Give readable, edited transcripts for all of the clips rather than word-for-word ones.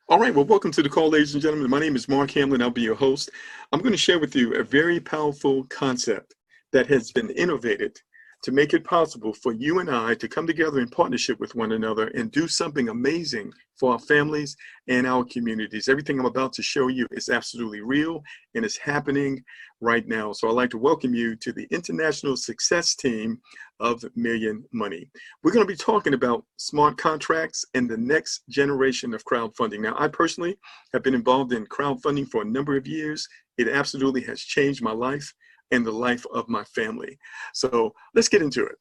All right, well, welcome to the call, ladies and gentlemen. My name is Mark Hamlin. I'll be your host. I'm going to share with you a very powerful concept that has been innovated to make it possible for you and I to come together in partnership with one another and do something amazing for our families and our communities. Everything I'm about to show you is absolutely real and is happening right now. So I'd like to welcome you to the international success team of Million Money. We're going to be talking about smart contracts and the next generation of crowdfunding. Now, I personally have been involved in crowdfunding for a number of years. It absolutely has changed my life and the life of my family. So let's get into it.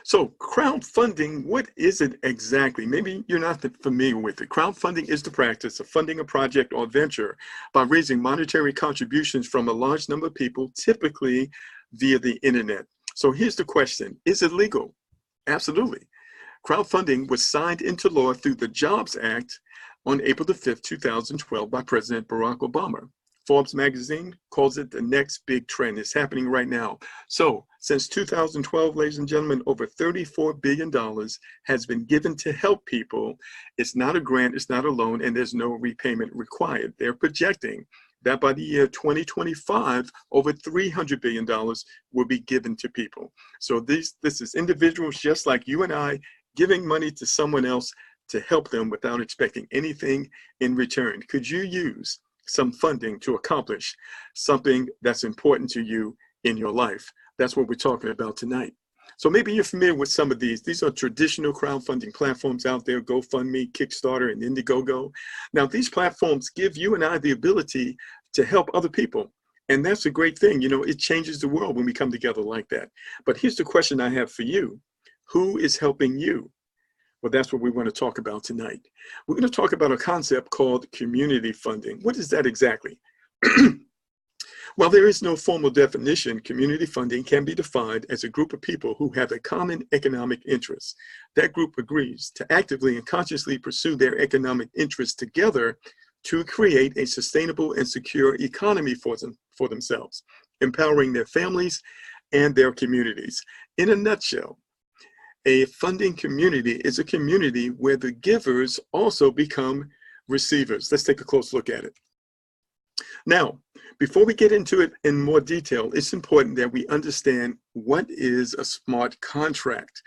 So crowdfunding, what is it exactly? Maybe you're not familiar with it. Crowdfunding is the practice of funding a project or venture by raising monetary contributions from a large number of people, typically via the internet. So here's the question: is it legal? Absolutely. Crowdfunding was signed into law through the Jobs Act on April the 5th, 2012 by President Barack Obama. Forbes magazine calls it the next big trend. It's happening right now. So since 2012, ladies and gentlemen, over $34 billion has been given to help people. It's not a grant, it's not a loan, and there's no repayment required. They're projecting that by the year 2025, over $300 billion will be given to people. So this is individuals just like you and I giving money to someone else to help them without expecting anything in return. Could you use some funding to accomplish something that's important to you in your life? That's what we're talking about tonight. So maybe you're familiar with some of these. These are traditional crowdfunding platforms out there: GoFundMe, Kickstarter, and Indiegogo. Now, these platforms give you and I the ability to help other people. And that's a great thing. You know, it changes the world when we come together like that. But here's the question I have for you: who is helping you? Well, that's what we want to talk about tonight. We're going to talk about a concept called community funding. What is that exactly? While there is no formal definition, community funding can be defined as a group of people who have a common economic interest. That group agrees to actively and consciously pursue their economic interests together to create a sustainable and secure economy for themselves, empowering their families and their communities. In a nutshell, a funding community is a community where the givers also become receivers. Let's take a close look at it. Now, before we get into it in more detail, it's important that we understand what is a smart contract.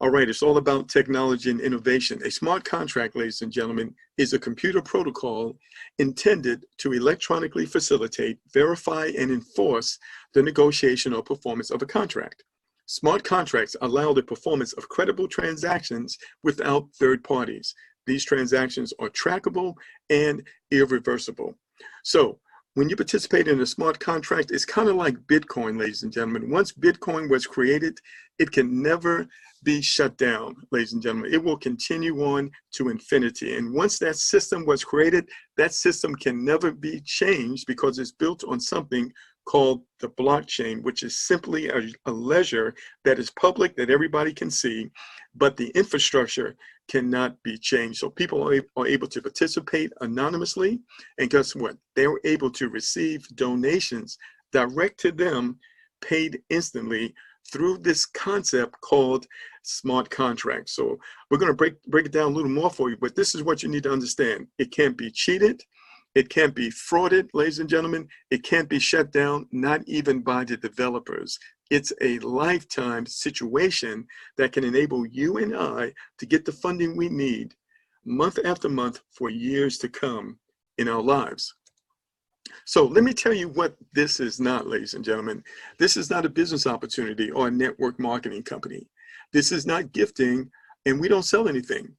All right, it's all about technology and innovation. A smart contract, ladies and gentlemen, is a computer protocol intended to electronically facilitate, verify, and enforce the negotiation or performance of a contract. Smart contracts allow the performance of credible transactions without third parties. These transactions are trackable and irreversible. So when you participate in a smart contract, it's kind of like Bitcoin, ladies and gentlemen. Once Bitcoin was created, it can never be shut down, ladies and gentlemen. It will continue on to infinity. And once that system was created, that system can never be changed because it's built on something called the blockchain, which is simply a ledger that is public, that everybody can see, but the infrastructure cannot be changed. So people are able to participate anonymously, and guess what? They're able to receive donations direct to them, paid instantly through this concept called smart contracts. So we're going to break it down a little more for you, but this is what you need to understand. It can't be cheated. It can't be frauded, ladies and gentlemen. It can't be shut down, not even by the developers. It's a lifetime situation that can enable you and I to get the funding we need month after month for years to come in our lives. So let me tell you what this is not, ladies and gentlemen. This is not a business opportunity or a network marketing company. This is not gifting, and we don't sell anything.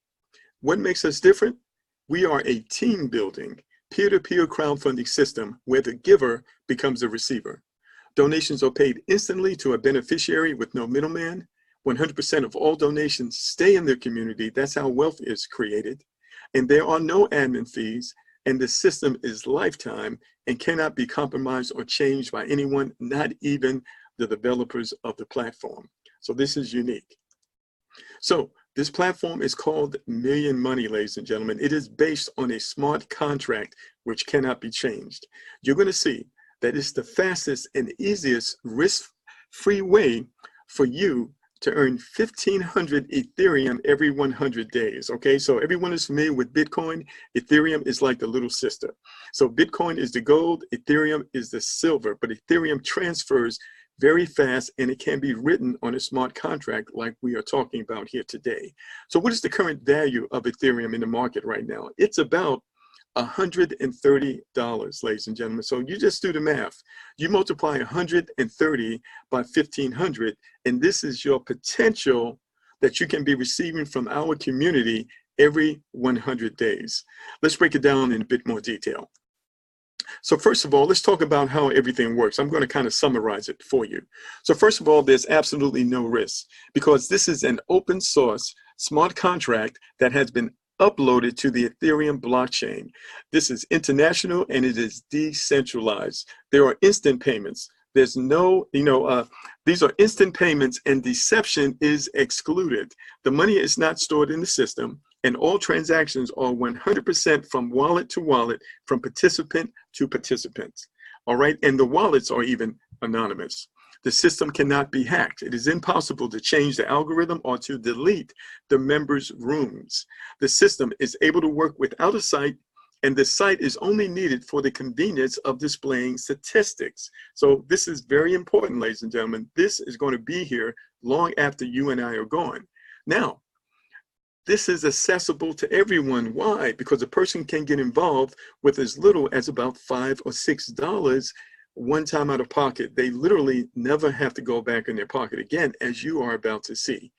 What makes us different? We are a team building, peer-to-peer crowdfunding system where the giver becomes the receiver. Donations are paid instantly to a beneficiary with no middleman. 100% of all donations stay in their community. That's how wealth is created. And there are no admin fees, and the system is lifetime and cannot be compromised or changed by anyone, not even the developers of the platform. So this is unique. So this platform is called Million Money, ladies and gentlemen. It is based on a smart contract which cannot be changed. You're going to see that it's the fastest and easiest risk-free way for you to earn 1,500 Ethereum every 100 days. Okay, so everyone is familiar with Bitcoin. Ethereum is like the little sister. So Bitcoin is the gold, Ethereum is the silver, but Ethereum transfers very fast and it can be written on a smart contract like we are talking about here today. So what is the current value of Ethereum in the market right now? It's about $130, ladies and gentlemen. So you just do the math. You multiply 130 by 1,500, and this is your potential that you can be receiving from our community every 100 days. Let's break it down in a bit more detail. So first of all, let's talk about how everything works. I'm going to kind of summarize it for you. So first of all, there's absolutely no risk because this is an open source smart contract that has been uploaded to the Ethereum blockchain. This is international and it is decentralized. There are instant payments. There's no, these are instant payments and deception is excluded. The money is not stored in the system and all transactions are 100% from wallet to wallet, from participant to participant. All right, and the wallets are even anonymous. The system cannot be hacked. It is impossible to change the algorithm or to delete the members' rooms. The system is able to work without a site, and the site is only needed for the convenience of displaying statistics. So this is very important, ladies and gentlemen. This is going to be here long after you and I are gone. Now, this is accessible to everyone. Why? Because a person can get involved with as little as about $5 or $6 one time out of pocket. They literally never have to go back in their pocket again, as you are about to see.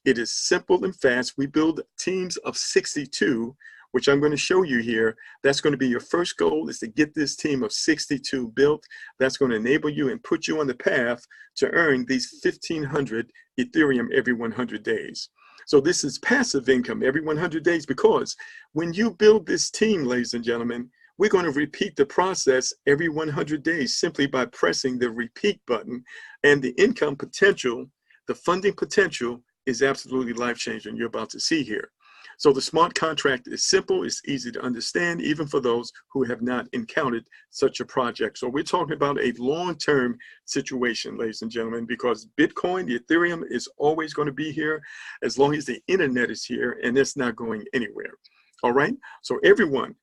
It is simple and fast. We build teams of 62, which I'm going to show you here. That's going to be your first goal, is to get this team of 62 built. That's going to enable you and put you on the path to earn these 1,500 Ethereum every 100 days. So this is passive income every 100 days, because when you build this team, ladies and gentlemen, we're going to repeat the process every 100 days simply by pressing the repeat button. And the income potential, the funding potential, is absolutely life-changing. You're about to see here. So the smart contract is simple, it's easy to understand, even for those who have not encountered such a project. So we're talking about a long-term situation, ladies and gentlemen, because Bitcoin, the Ethereum, is always going to be here as long as the internet is here, and it's not going anywhere. All right, so everyone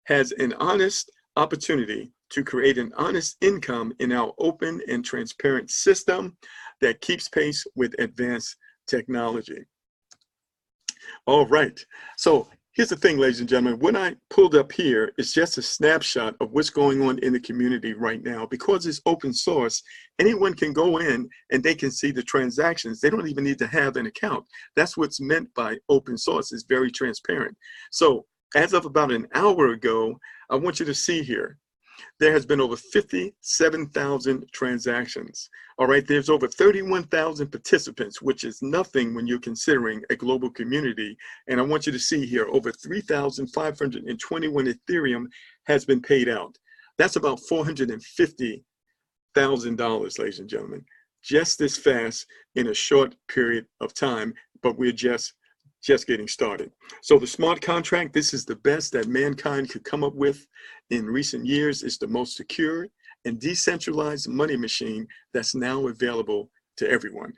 has an honest opportunity to create an honest income in our open and transparent system that keeps pace with advanced technology. All right, so here's the thing, ladies and gentlemen. What I pulled up here is just a snapshot of what's going on in the community right now. Because it's open source, anyone can go in and they can see the transactions. They don't even need to have an account. That's what's meant by open source. It's very transparent. So as of about an hour ago, I want you to see here, there has been over 57,000 transactions. All right, there's over 31,000 participants, which is nothing when you're considering a global community. And I want you to see here, over 3,521 Ethereum has been paid out. That's about $450,000, ladies and gentlemen, just this fast in a short period of time, but we're just getting started. So the smart contract, this is the best that mankind could come up with in recent years. It's the most secure and decentralized money machine that's now available to everyone.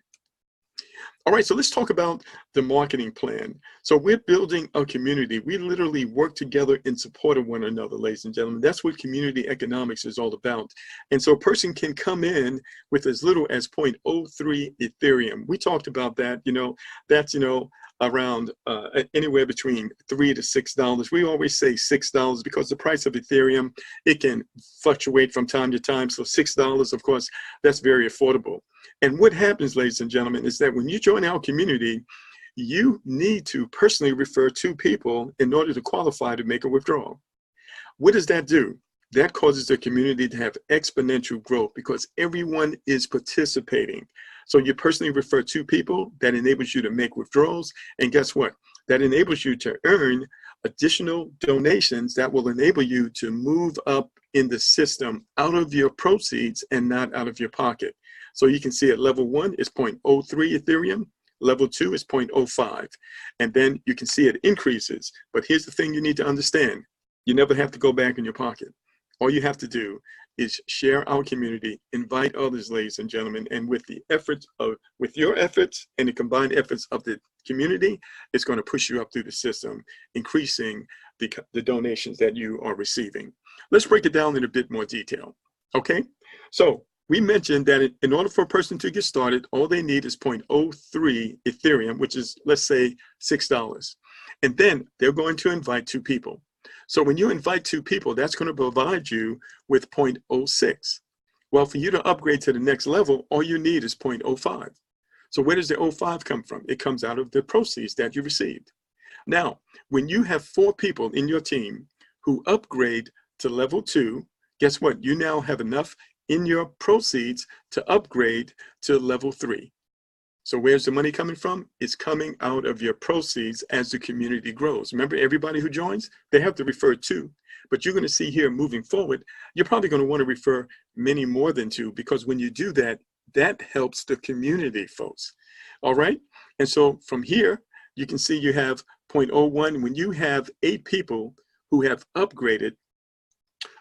All right, so let's talk about the marketing plan. So we're building a community. We literally work together in support of one another, ladies and gentlemen. That's what community economics is all about. And so a person can come in with as little as 0.03 Ethereum. We talked about that, that's, around anywhere between $3 to $6. We always say $6 because the price of Ethereum, it can fluctuate from time to time. So $6, of course, that's very affordable. And what happens, ladies and gentlemen, is that when you join our community, you need to personally refer 2 people in order to qualify to make a withdrawal. What does that do? That causes the community to have exponential growth because everyone is participating. So you personally refer 2 people, that enables you to make withdrawals. And guess what? That enables you to earn additional donations that will enable you to move up in the system out of your proceeds and not out of your pocket. So you can see at level 1 is 0.03 Ethereum. Level 2 is 0.05. And then you can see it increases. But here's the thing you need to understand. You never have to go back in your pocket. All you have to do is share our community, invite others, ladies and gentlemen, and with your efforts and the combined efforts of the community, it's going to push you up through the system, increasing the donations that you are receiving. Let's break it down in a bit more detail. Okay, so we mentioned that in order for a person to get started, all they need is 0.03 Ethereum, which is, let's say, $6. And then they're going to invite 2 people. So when you invite 2 people, that's going to provide you with 0.06. Well, for you to upgrade to the next level, all you need is 0.05. So where does the 0.05 come from? It comes out of the proceeds that you received. Now, when you have 4 people in your team who upgrade to level 2, guess what? You now have enough in your proceeds to upgrade to level 3. So where's the money coming from? It's coming out of your proceeds as the community grows. Remember, everybody who joins, they have to refer 2. But you're going to see here moving forward, you're probably going to want to refer many more than 2, because when you do that, that helps the community, folks. All right? And so from here, you can see you have 0.01. When you have 8 people who have upgraded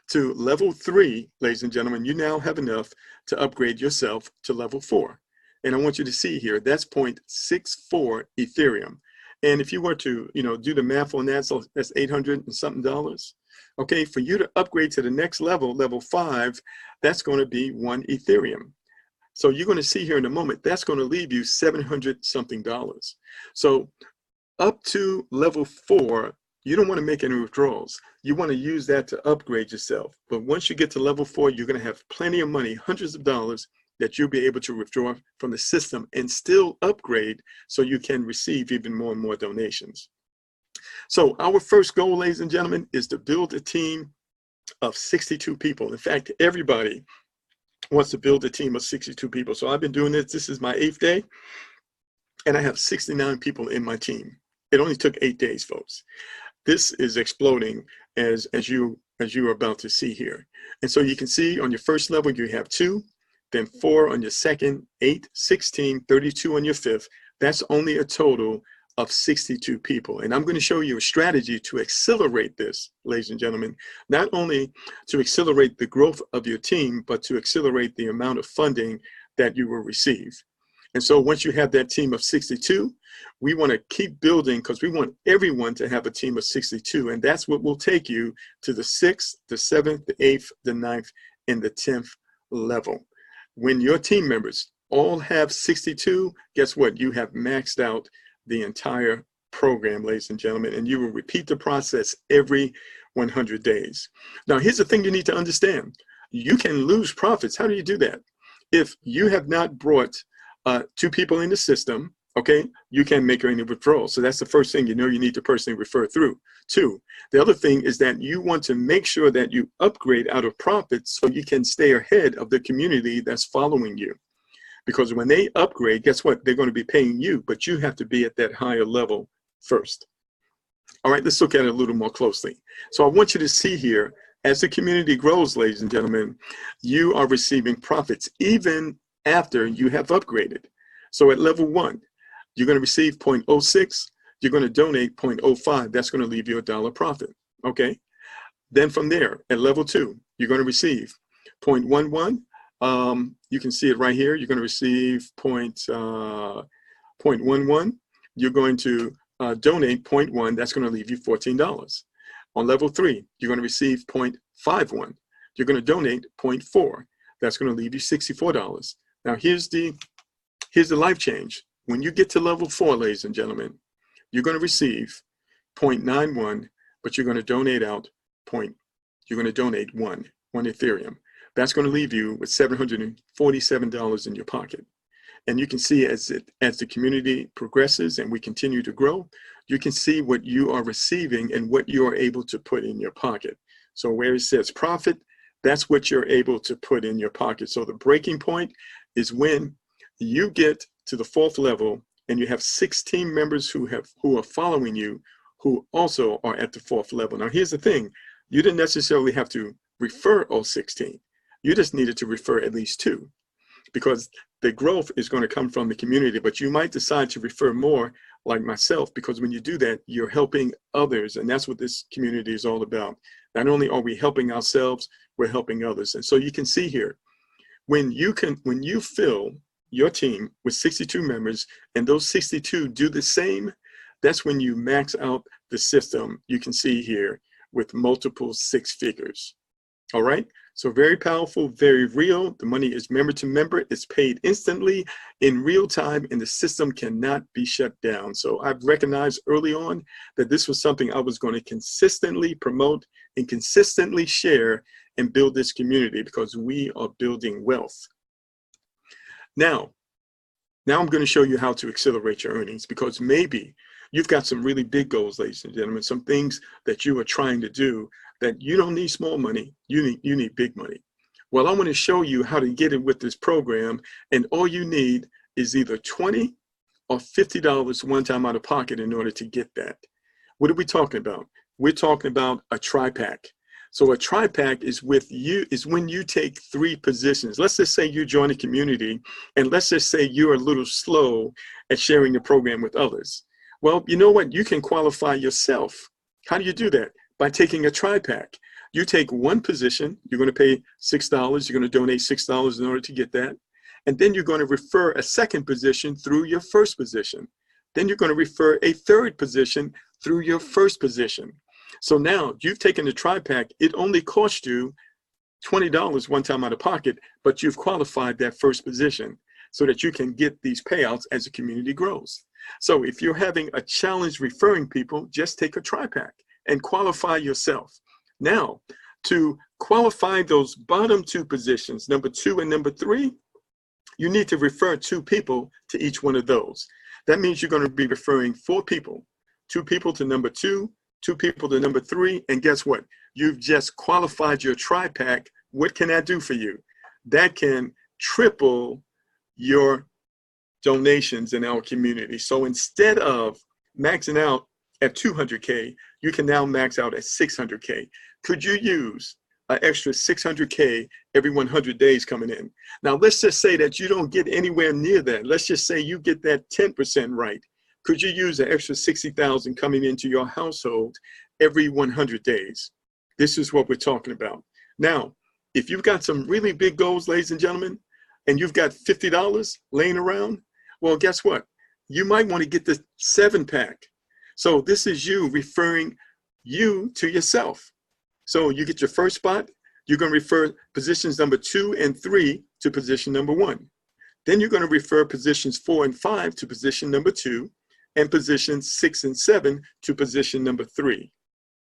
to level 3, ladies and gentlemen, you now have enough to upgrade yourself to level 4. And I want you to see here, that's 0.64 Ethereum. And if you were to, do the math on that, so that's $800 and something. Okay, for you to upgrade to the next level, level 5, that's going to be 1 Ethereum. So you're going to see here in a moment, that's going to leave you $700 something. So up to level 4, you don't want to make any withdrawals. You want to use that to upgrade yourself. But once you get to level 4, you're going to have plenty of money, hundreds of dollars, that you'll be able to withdraw from the system and still upgrade so you can receive even more and more donations. So our first goal, ladies and gentlemen, is to build a team of 62 people. In fact, everybody wants to build a team of 62 people. So I've been doing this. This is my 8th day, and I have 69 people in my team. It only took 8 days, folks. This is exploding as you are about to see here. And so you can see on your first level, you have 2, then 4 on your second, 8, 16, 32 on your 5th. That's only a total of 62 people. And I'm going to show you a strategy to accelerate this, ladies and gentlemen, not only to accelerate the growth of your team, but to accelerate the amount of funding that you will receive. And so once you have that team of 62, we want to keep building, because we want everyone to have a team of 62. And that's what will take you to the 6th, the 7th, the 8th, the 9th, and the 10th level. When your team members all have 62, guess what? You have maxed out the entire program, ladies and gentlemen, and you will repeat the process every 100 days. Now, here's the thing you need to understand. You can lose profits. How do you do that? If you have not brought 2 people in the system, okay, you can't make any withdrawals. So that's the first thing you need to personally refer through. 2, the other thing is that you want to make sure that you upgrade out of profits so you can stay ahead of the community that's following you. Because when they upgrade, guess what? They're going to be paying you, but you have to be at that higher level first. All right, let's look at it a little more closely. So I want you to see here, as the community grows, ladies and gentlemen, you are receiving profits even after you have upgraded. So at level 1, you're going to receive 0.06. You're going to donate 0.05. That's going to leave you $1 profit. Okay. Then from there, at level 2, you're going to receive 0.11. You can see it right here. You're going to receive 0.11. You're going to donate 0.1. That's going to leave you $14. On level 3, you're going to receive 0.51. You're going to donate 0.4. That's going to leave you $64. Now here's the life change. When you get to level 4, ladies and gentlemen, you're going to receive 0.91, but you're going to donate out you're going to donate one Ethereum. That's going to leave you with $747 in your pocket. And you can see as the community progresses and we continue to grow, you can see what you are receiving and what you are able to put in your pocket. So where it says profit, that's what you're able to put in your pocket. So the breaking point is when you get to the 4th level and you have 16 members who are following you, who also are at the 4th level. Now here's the thing, you didn't necessarily have to refer all 16. You just needed to refer at least 2, because the growth is going to come from the community, but you might decide to refer more like myself, because when you do that, you're helping others. And that's what this community is all about. Not only are we helping ourselves, we're helping others. And so you can see here, when you fill your team with 62 members and those 62 do the same, that's when you max out the system. You can see here with multiple 6 figures. All right. So very powerful, very real. The money is member to member. It's paid instantly in real time, and the system cannot be shut down. So I've recognized early on that this was something I was going to consistently promote and consistently share and build this community, because we are building wealth. Now I'm going to show you how to accelerate your earnings, because maybe you've got some really big goals, ladies and gentlemen, some things that you are trying to do that you don't need small money, you need big money. Well, I want to show you how to get it with this program, and all you need is either $20 or $50 one time out of pocket in order to get that. What are we talking about? We're talking about a tri-pack. So a tri-pack is when you take 3 positions. Let's just say you join a community, and let's just say you're a little slow at sharing the program with others. Well, you know what? You can qualify yourself. How do you do that? By taking a tri-pack. You take one position, you're going to pay $6, you're going to donate $6 in order to get that. And then you're going to refer a second position through your first position. Then you're going to refer a third position through your first position. So now you've taken the tri-pack. It only cost you $20 one time out of pocket, but you've qualified that first position so that you can get these payouts as the community grows. So if you're having a challenge referring people, just take a tri-pack and qualify yourself. Now, to qualify those bottom 2 positions, number 2 and number 3, you need to refer 2 people to each one of those. That means you're going to be referring 4 people, 2 people to number 2, 2 people to number 3, and guess what? You've just qualified your tri-pack. What can that do for you? That can triple your donations in our community. So instead of maxing out at 200K, you can now max out at 600K. Could you use an extra 600K every 100 days coming in? Now, let's just say that you don't get anywhere near that. Let's just say you get that 10% right. Could you use an extra 60,000 coming into your household every 100 days? This is what we're talking about. Now, if you've got some really big goals, ladies and gentlemen, and you've got $50 laying around, well, guess what? You might want to get the 7-pack. So this is you referring you to yourself. So you get your first spot, you're going to refer positions number 2 and 3 to position number 1. Then you're going to refer positions 4 and 5 to position number 2, and positions 6 and 7 to position number 3.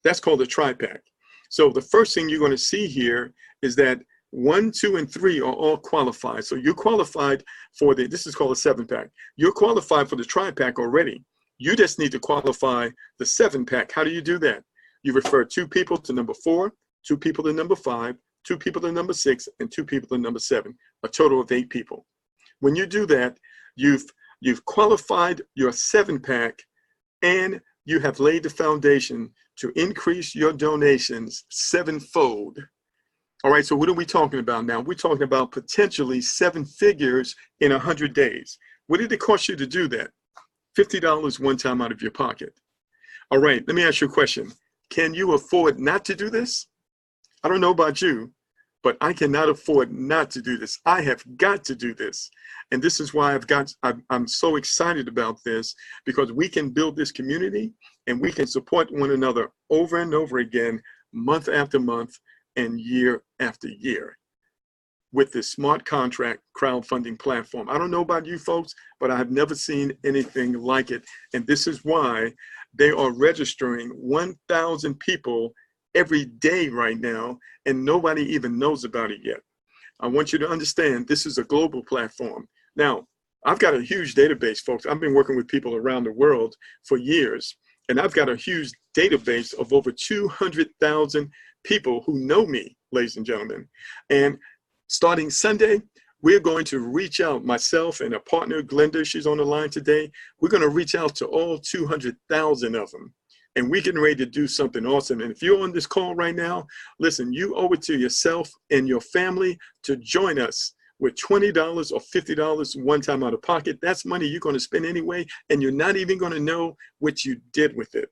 That's called a tri-pack. So the first thing you're going to see here is that 1, 2, and 3 are all qualified. So you're qualified for this is called a 7-pack. You're qualified for the tri-pack already. You just need to qualify the 7-pack. How do you do that? You refer 2 people to number 4, 2 people to number 5, 2 people to number 6, and 2 people to number 7, a total of 8 people. When you do that, you've qualified your 7-pack, and you have laid the foundation to increase your donations 7-fold. All right, so what are we talking about now? We're talking about potentially 7 figures in 100 days. What did it cost you to do that? $50 one time out of your pocket. All right, let me ask you a question. Can you afford not to do this? I don't know about you, but I cannot afford not to do this. I have got to do this. And this is why I'm so excited about this, because we can build this community and we can support one another over and over again, month after month and year after year, with this smart contract crowdfunding platform. I don't know about you folks, but I have never seen anything like it. And this is why they are registering 1,000 people every day right now, and nobody even knows about it yet. I want you to understand this is a global platform. Now, I've got a huge database, folks. I've been working with people around the world for years, and I've got a huge database of over 200,000 people who know me, ladies and gentlemen. And starting Sunday, we're going to reach out, myself and a partner, Glenda, she's on the line today. We're going to reach out to all 200,000 of them. And we're getting ready to do something awesome. And if you're on this call right now, listen, you owe it to yourself and your family to join us with $20 or $50 one time out of pocket. That's money you're going to spend anyway, and you're not even going to know what you did with it.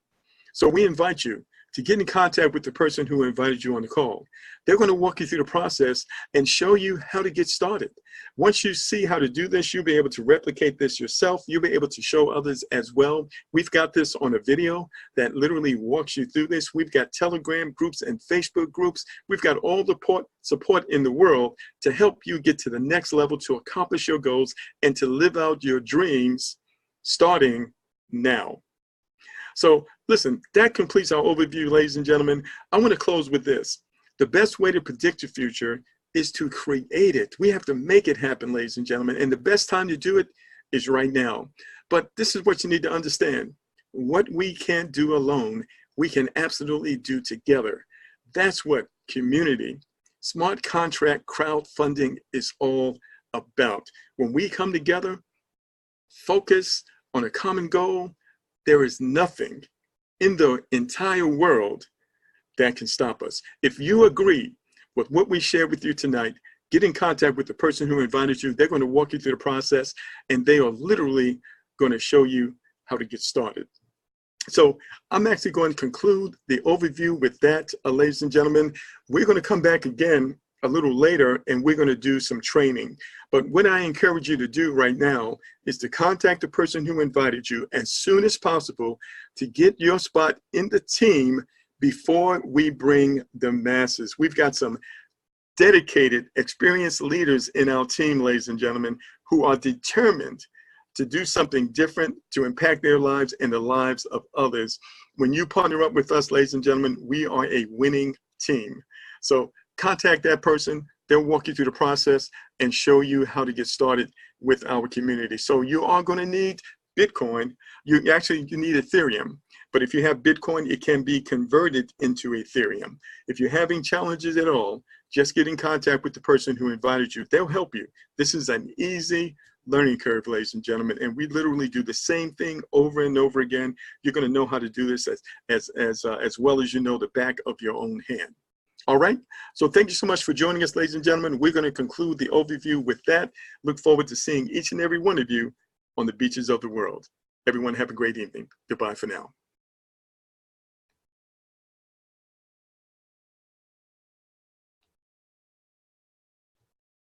So we invite you to get in contact with the person who invited you on the call. They're going to walk you through the process and show you how to get started. Once you see how to do this, you'll be able to replicate this yourself. You'll be able to show others as well. We've got this on a video that literally walks you through this. We've got Telegram groups and Facebook groups. We've got all the support in the world to help you get to the next level, to accomplish your goals, and to live out your dreams starting now. So listen, that completes our overview, ladies and gentlemen. I want to close with this. The best way to predict your future is to create it. We have to make it happen, ladies and gentlemen. And the best time to do it is right now. But this is what you need to understand. What we can't do alone, we can absolutely do together. That's what community, smart contract crowdfunding is all about. When we come together, focus on a common goal, there is nothing in the entire world that can stop us. If you agree with what we shared with you tonight, get in contact with the person who invited you. They're going to walk you through the process, and they are literally going to show you how to get started. So I'm actually going to conclude the overview with that, ladies and gentlemen. We're going to come back again a little later, and we're going to do some training. But what I encourage you to do right now is to contact the person who invited you as soon as possible to get your spot in the team before we bring the masses. We've got some dedicated, experienced leaders in our team, ladies and gentlemen, who are determined to do something different, to impact their lives and the lives of others. When you partner up with us, ladies and gentlemen, we are a winning team. So contact that person. They'll walk you through the process and show you how to get started with our community. So you are going to need Bitcoin. You need Ethereum. But if you have Bitcoin, it can be converted into Ethereum. If you're having challenges at all, just get in contact with the person who invited you. They'll help you. This is an easy learning curve, ladies and gentlemen, and we literally do the same thing over and over again. You're going to know how to do this as well as you know the back of your own hand. All right, so thank you so much for joining us, ladies and gentlemen. We're going to conclude the overview with that. Look forward to seeing each and every one of you on the beaches of the world. Everyone have a great evening. Goodbye for now.